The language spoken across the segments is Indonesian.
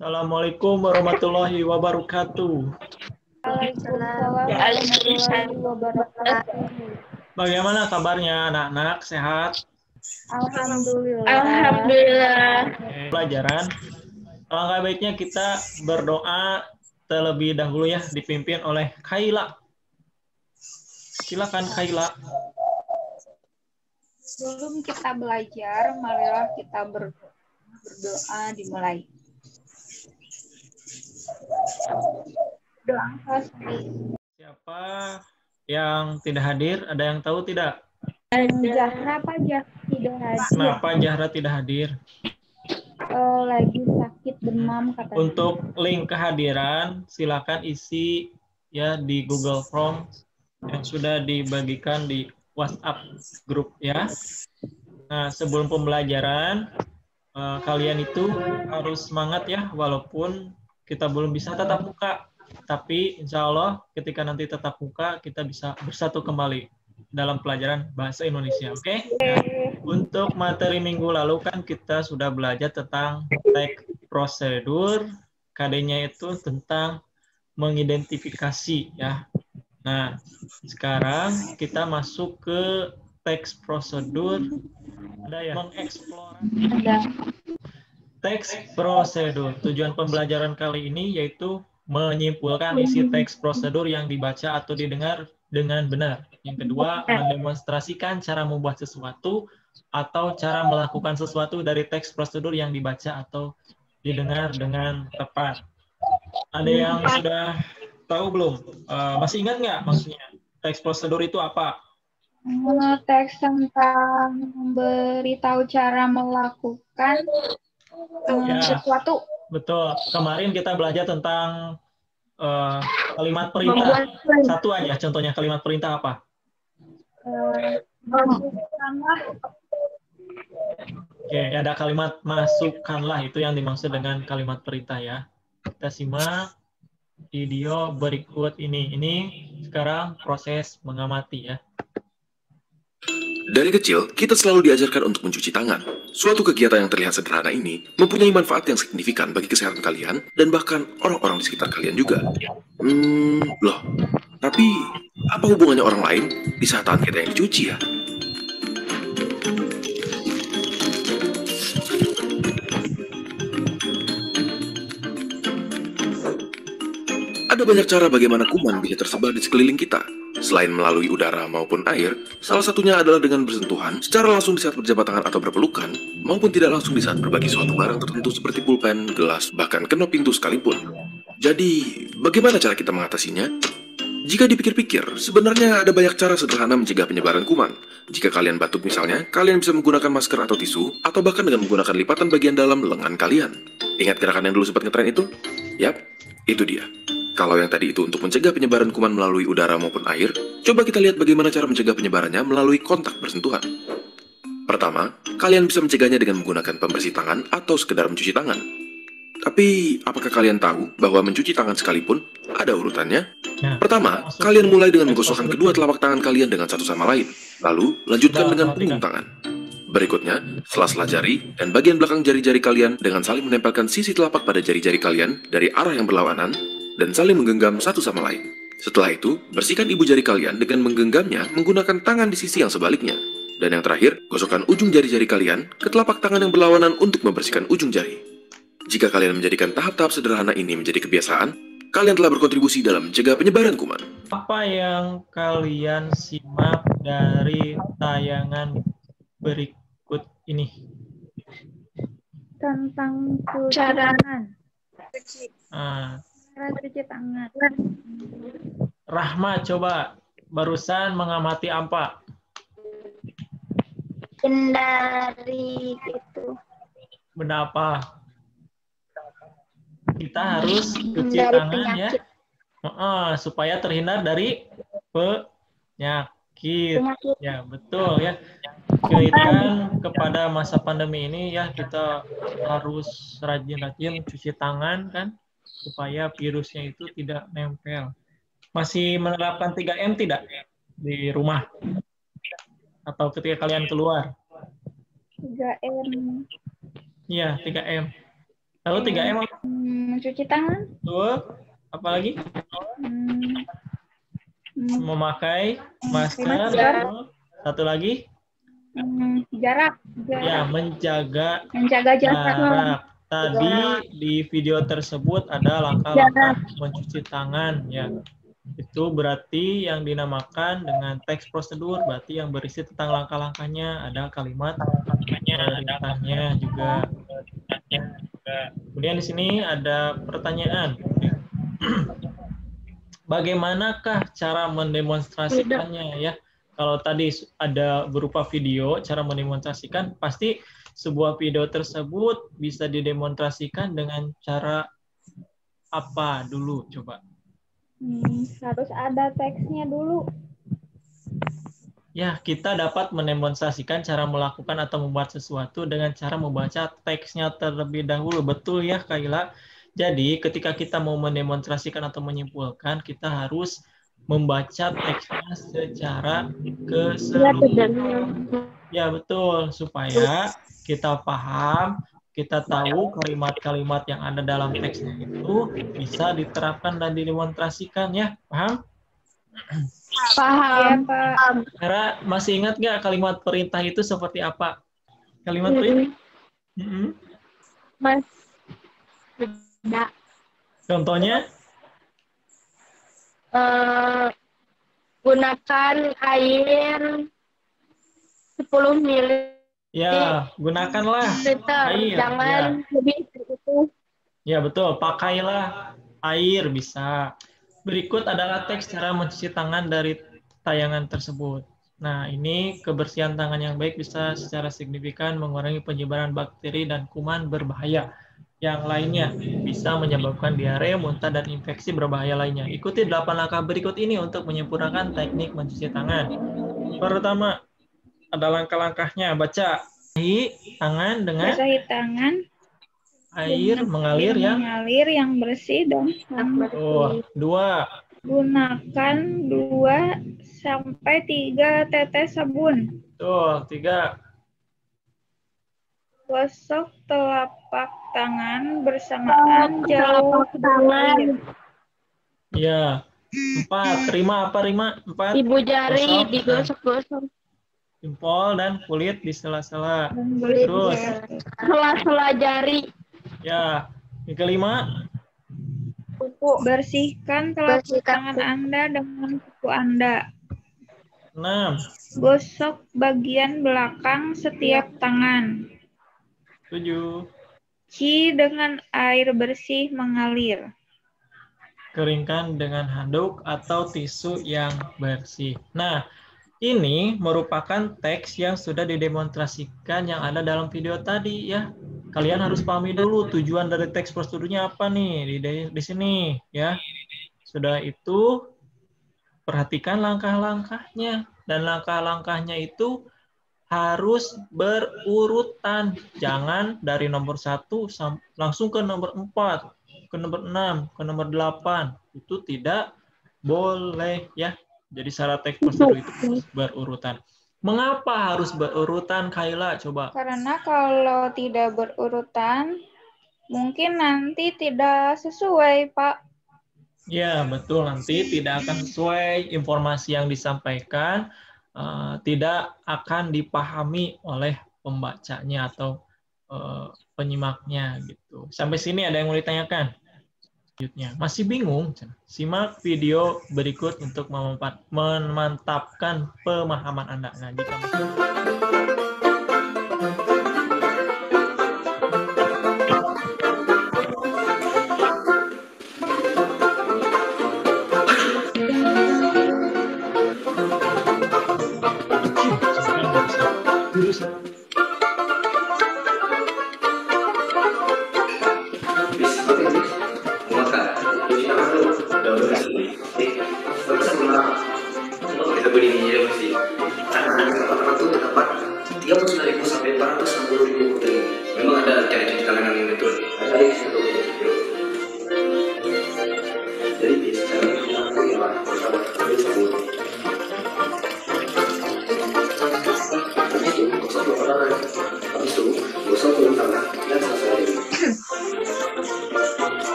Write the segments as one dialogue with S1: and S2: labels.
S1: Assalamualaikum warahmatullahi wabarakatuh.
S2: Waalaikumsalam warahmatullahi wabarakatuh.
S1: Bagaimana kabarnya anak-anak? Sehat?
S2: Alhamdulillah.
S3: Alhamdulillah.
S1: Pelajaran. Alangkah baiknya kita berdoa terlebih dahulu ya, dipimpin oleh Kaila. Silakan Kaila.
S2: Sebelum kita belajar, marilah kita berdoa dimulai. Doa
S1: Siapa yang tidak hadir? Ada yang tahu tidak?
S2: Zahra Pak tidak hadir.
S1: Kenapa Zahra tidak hadir?
S2: Lagi sakit demam katanya.
S1: Untuk link kehadiran silakan isi ya di Google Form yang sudah dibagikan di WhatsApp grup ya. Nah, sebelum pembelajaran kalian itu harus semangat ya, walaupun kita belum bisa tatap muka, tapi insya Allah ketika nanti tatap muka kita bisa bersatu kembali dalam pelajaran bahasa Indonesia, oke? Nah, untuk materi minggu lalu kan kita sudah belajar tentang teks prosedur, KD-nya itu tentang mengidentifikasi ya. Nah, sekarang kita masuk ke teks prosedur. Ada ya? Mengeksplorasi teks prosedur. Tujuan pembelajaran kali ini yaitu menyimpulkan isi teks prosedur yang dibaca atau didengar dengan benar. Yang kedua, mendemonstrasikan cara membuat sesuatu atau cara melakukan sesuatu dari teks prosedur yang dibaca atau didengar dengan tepat. Ada yang sudah tahu belum? Masih ingat nggak maksudnya? Teks prosedur itu apa?
S2: Teks tentang memberitahu cara melakukan sesuatu. Betul.
S1: Kemarin kita belajar tentang kalimat perintah. Satu aja contohnya kalimat perintah apa?
S2: Masukkanlah.
S1: Oke, ada kalimat masukkanlah, itu yang dimaksud dengan kalimat perintah ya. Kita simak video berikut ini. Ini sekarang proses mengamati ya.
S4: Dari kecil, kita selalu diajarkan untuk mencuci tangan. Suatu kegiatan yang terlihat sederhana ini mempunyai manfaat yang signifikan bagi kesehatan kalian dan bahkan orang-orang di sekitar kalian juga. Loh, tapi apa hubungannya orang lain di saat tangan kita yang dicuci ya? Ada banyak cara bagaimana kuman bisa tersebar di sekeliling kita. Selain melalui udara maupun air, salah satunya adalah dengan bersentuhan secara langsung di saat berjabat tangan atau berpelukan, maupun tidak langsung di saat berbagi suatu barang tertentu seperti pulpen, gelas, bahkan kenop pintu sekalipun. Jadi, bagaimana cara kita mengatasinya? Jika dipikir-pikir, sebenarnya ada banyak cara sederhana mencegah penyebaran kuman. Jika kalian batuk misalnya, kalian bisa menggunakan masker atau tisu, atau bahkan dengan menggunakan lipatan bagian dalam lengan kalian. Ingat gerakan yang dulu sempat ngetren itu? Yap, itu dia. Kalau yang tadi itu untuk mencegah penyebaran kuman melalui udara maupun air, coba kita lihat bagaimana cara mencegah penyebarannya melalui kontak bersentuhan. Pertama, kalian bisa mencegahnya dengan menggunakan pembersih tangan atau sekedar mencuci tangan. Tapi, apakah kalian tahu bahwa mencuci tangan sekalipun ada urutannya? Pertama, kalian mulai dengan menggosokkan kedua telapak tangan kalian dengan satu sama lain. Lalu, lanjutkan dengan punggung tangan. Berikutnya, sela-sela jari dan bagian belakang jari-jari kalian dengan saling menempelkan sisi telapak pada jari-jari kalian dari arah yang berlawanan dan saling menggenggam satu sama lain. Setelah itu, bersihkan ibu jari kalian dengan menggenggamnya menggunakan tangan di sisi yang sebaliknya. Dan yang terakhir, gosokkan ujung jari-jari kalian ke telapak tangan yang berlawanan untuk membersihkan ujung jari. Jika kalian menjadikan tahap-tahap sederhana ini menjadi kebiasaan, kalian telah berkontribusi dalam mencegah penyebaran kuman.
S1: Apa yang kalian simak dari tayangan berikut ini?
S2: Tentang cuci tangan. Cara cuci tangan.
S1: Rahma, coba barusan mengamati apa?
S3: Hindari itu.
S1: Benda apa? Kita harus cuci
S3: Dari
S1: tangan
S3: penyakit.
S1: ya, supaya terhindar dari penyakit. Ya, betul ya. Kaitan kepada masa pandemi ini ya, kita harus rajin-rajin cuci tangan kan, supaya virusnya itu tidak nempel. Masih menerapkan 3M tidak di rumah? Atau ketika kalian keluar?
S2: 3M.
S1: Iya, 3M. Lalu 3M
S2: mencuci tangan.
S1: Tuh, apalagi? Memakai masker. Satu lagi?
S2: Jarak.
S1: Ya, menjaga
S2: jarak.
S1: Tadi di video tersebut ada langkah-langkah mencuci tangan, ya. Itu berarti yang dinamakan dengan teks prosedur, berarti yang berisi tentang langkah-langkahnya, ada kalimat perintahnya juga. Kemudian di sini ada pertanyaan. Bagaimanakah cara mendemonstrasikannya, ya? Kalau tadi ada berupa video, cara mendemonstrasikan, pasti sebuah video tersebut bisa didemonstrasikan dengan cara apa dulu, coba?
S2: Harus ada teksnya dulu.
S1: Ya, kita dapat mendemonstrasikan cara melakukan atau membuat sesuatu dengan cara membaca teksnya terlebih dahulu. Betul ya, Kaila? Jadi, ketika kita mau mendemonstrasikan atau menyimpulkan, kita harus membaca teksnya secara keseluruhan. Ya, betul. Supaya kita paham, kita tahu kalimat-kalimat yang ada dalam teksnya itu bisa diterapkan dan didemonstrasikan, ya. Paham?
S3: Paham.
S2: Ya, Pak.
S1: Kira masih ingat nggak kalimat perintah itu seperti apa? Kalimat perintah?
S3: Mas. Tidak.
S1: Contohnya?
S3: Gunakan air 10 ml.
S1: Ya, gunakanlah air.
S3: Jangan lebih dari itu.
S1: Ya, betul. Pakailah air, bisa. Berikut adalah teks cara mencuci tangan dari tayangan tersebut. Nah, ini kebersihan tangan yang baik bisa secara signifikan mengurangi penyebaran bakteri dan kuman berbahaya. Yang lainnya bisa menyebabkan diare, muntah, dan infeksi berbahaya lainnya. Ikuti 8 langkah berikut ini untuk menyempurnakan teknik mencuci tangan. Pertama, ada langkah-langkahnya. Baca. Basahi tangan dengan air mengalir
S2: yang bersih dan hangat.
S1: 2.
S2: Gunakan 2-3 tetes sabun.
S1: 3.
S2: Gosok telapak tangan bersamaan jauh air.
S1: Ya. 4. Rima apa Rima? 4.
S3: Ibu jari digosok-gosok.
S1: Jempol dan kulit di sela-sela. Terus
S3: Sela-sela jari.
S1: Ya. Yang kelima.
S2: Bersihkan telapak tangan Anda dengan kuku Anda.
S1: 6.
S2: Gosok bagian belakang setiap tangan.
S1: 7.
S2: Cuci dengan air bersih mengalir.
S1: Keringkan dengan handuk atau tisu yang bersih. Nah, ini merupakan teks yang sudah didemonstrasikan yang ada dalam video tadi, ya. Kalian harus pahami dulu tujuan dari teks prosedurnya apa nih di sini, ya. Sudah itu perhatikan langkah-langkahnya, dan langkah-langkahnya itu harus berurutan. Jangan dari nomor 1 langsung ke nomor 4, ke nomor 6, ke nomor 8. Itu tidak boleh, ya. Jadi syarat teks prosedur itu harus berurutan. Mengapa harus berurutan, Kaila? Coba.
S2: Karena kalau tidak berurutan, mungkin nanti tidak sesuai, Pak.
S1: Ya, betul. Nanti tidak akan sesuai informasi yang disampaikan, tidak akan dipahami oleh pembacanya atau penyimaknya, gitu. Sampai sini ada yang mau ditanyakan? Masih bingung? Simak video berikut untuk memantapkan pemahaman Anda. Nah, jika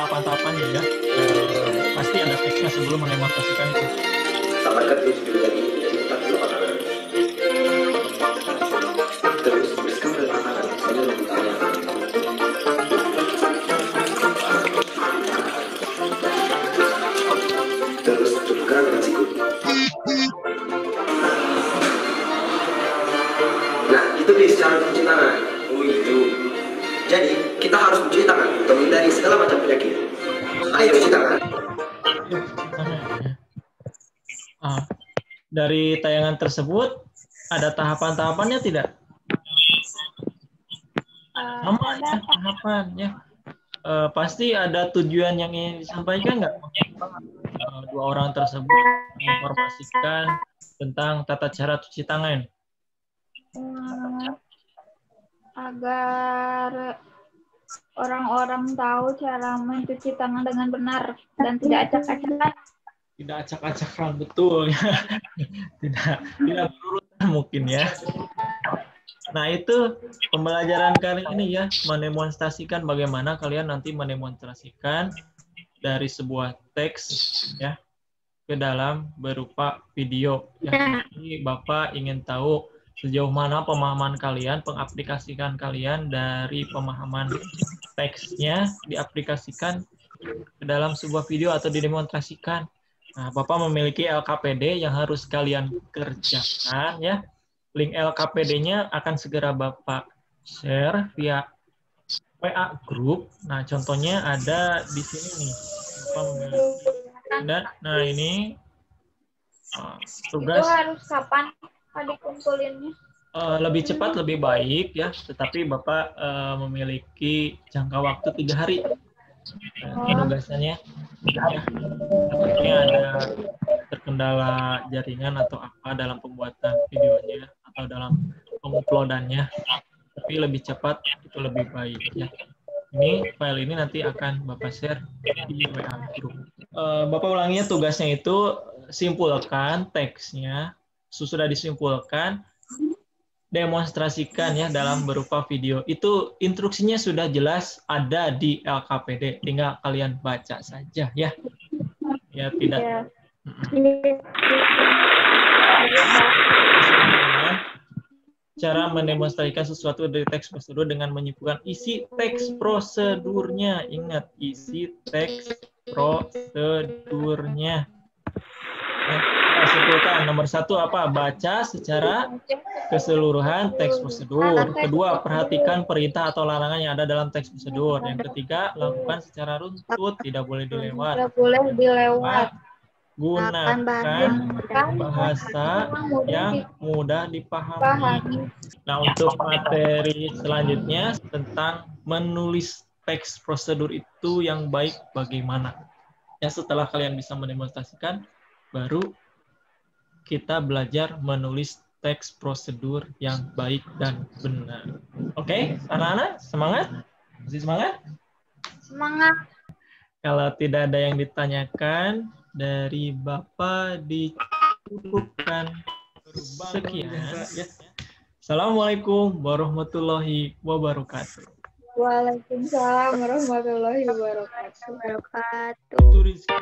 S1: tahapan-tahapannya ya. Pasti ada teksnya sebelum mendemonstrasikan itu.
S5: Tambahkan terus dari cinta ke lapangan. Terus bersama dengan lapangan sambil bertanya. Terus tukar dengan sikut. Nah, itu bis cara mencuci tangan. Oh itu. Jadi kita harus mencuci tangan untuk menghindari segala macam penyakit. Ayo cuci tangan.
S1: Dari tayangan tersebut ada tahapan-tahapannya tidak? Sama ya tahapannya. Pasti ada tujuan yang ingin disampaikan nggak? Dua orang tersebut menginformasikan tentang tata cara cuci tangan.
S2: Agar orang-orang tahu cara mencuci tangan dengan benar dan tidak acak-acakan.
S1: Tidak acak-acakan, betul ya. tidak berurutan mungkin ya. Nah, itu pembelajaran kali ini ya, mendemonstrasikan bagaimana kalian nanti mendemonstrasikan dari sebuah teks ya ke dalam berupa video ya. Jadi Bapak ingin tahu sejauh mana pemahaman kalian, pengaplikasikan kalian dari pemahaman teksnya diaplikasikan ke dalam sebuah video atau didemonstrasikan. Nah, Bapak memiliki LKPD yang harus kalian kerjakan ya. Link LKPD-nya akan segera Bapak share via WA group. Nah, contohnya ada di sini nih. Bapak memiliki. Nah, ini tugas.
S2: Itu harus kapan dikumpulinnya?
S1: Lebih cepat lebih baik ya. Tetapi Bapak memiliki jangka waktu 3 hari. Penugasannya ya, takutnya ada terkendala jaringan atau apa dalam pembuatan videonya atau dalam penguploadannya, tapi lebih cepat itu lebih baik ya. Ini file ini nanti akan Bapak share di WA group. Bapak ulanginya tugasnya itu simpulkan teksnya, sudah disimpulkan, demonstrasikan ya dalam berupa video. Itu instruksinya sudah jelas ada di LKPD, tinggal kalian baca saja ya. Ya tidak.
S3: Ya.
S1: Cara mendemonstrasikan sesuatu dari teks prosedur dengan menyimpulkan isi teks prosedurnya. Ingat, isi teks prosedurnya. Simpulkan. Nomor 1 apa? Baca secara keseluruhan teks prosedur. Kedua, perhatikan perintah atau larangan yang ada dalam teks prosedur. Yang ketiga, lakukan secara runtut, tidak boleh dilewat.
S2: Tidak boleh dilewat.
S1: Gunakan bahasa yang mudah dipahami. Nah, untuk materi selanjutnya tentang menulis teks prosedur itu yang baik bagaimana. Ya, setelah kalian bisa mendemonstrasikan, baru kita belajar menulis teks prosedur yang baik dan benar. Oke, anak-anak, semangat? Masih semangat?
S2: Semangat.
S1: Kalau tidak ada yang ditanyakan, dari Bapak dicukupkan. Sekian. Ya. Assalamualaikum warahmatullahi wabarakatuh.
S2: Waalaikumsalam warahmatullahi wabarakatuh.
S1: Itu Rizky.